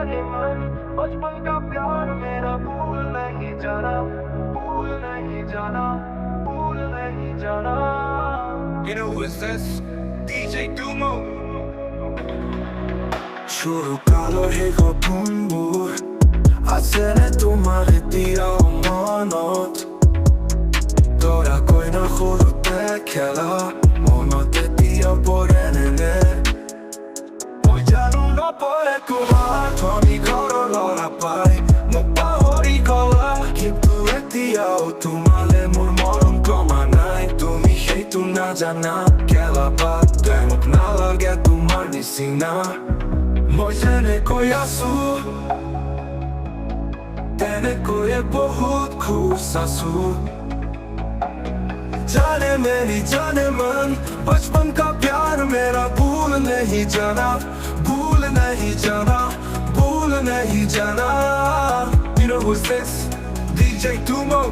जाने मन, बचपन का प्यार मेरा भूल नहीं जाना, भूल नहीं जाना, भूल नहीं जाना। You know who is this? DJ Dumo. শুরু কালো হে গপুনবোৰ আছেনে তোমাৰে দিয়া মনত তৰা কইনা সৰুতে খেলা মনতে দিয়া পৰেনে মই জানো নপৰে তোমাৰ ধনী ঘৰৰ ল'ৰা পাই মোক পাহৰি গলা কিন্তু এতিয়াও তোমালে মোৰ মৰম কমা নাই তুমি সেইটো নাজানা খেলা বাদ দে মোক নালাগে তোমাৰ নিচিনা মই যেনেকৈ আছো তেনেকৈয়ে বহুত খুচ আছো जाने मेरी जाने मन बचपन का प्यार मेरा भूल नहीं जाना भूल नहीं जाना भूल नहीं जाना You know who's this? DJ Dumo.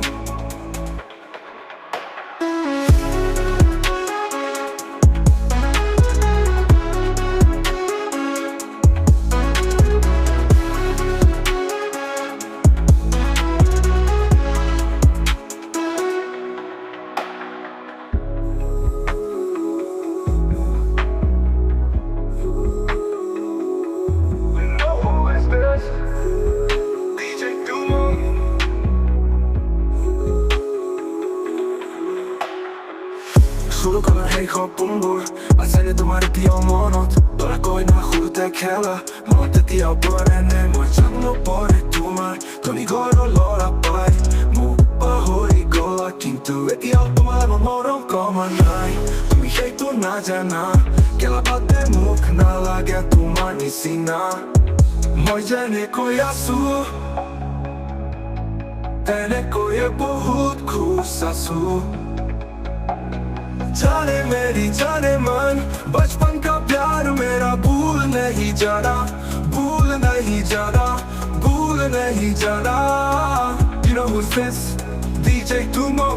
শুরু করার সেই সপোনবোৰ আছেনে তোমাৰ এতিয়া মনত তৰা কইনা সৰুতে খেলা মনতে দিয়া পৰেনে মই জানো পৰে তোমাৰ ধনী ঘৰৰ ল'ৰা পাই মোক পাহৰি গলা কিন্তু এতিয়াও তোমাৰ মৰম কমা নাই তুমি সেইটো নাজানা খেলা বাদ দে মোক নালাগে তোমাৰ নিচিনা মই যেনেকৈ আছো তেনেকৈয়ে বহুত খুচ আছো जाने मेरी जाने मन बचपन का प्यार मेरा भूल नहीं जाना भूल नहीं जाना भूल नहीं जाना You know who's this? DJ Dumo.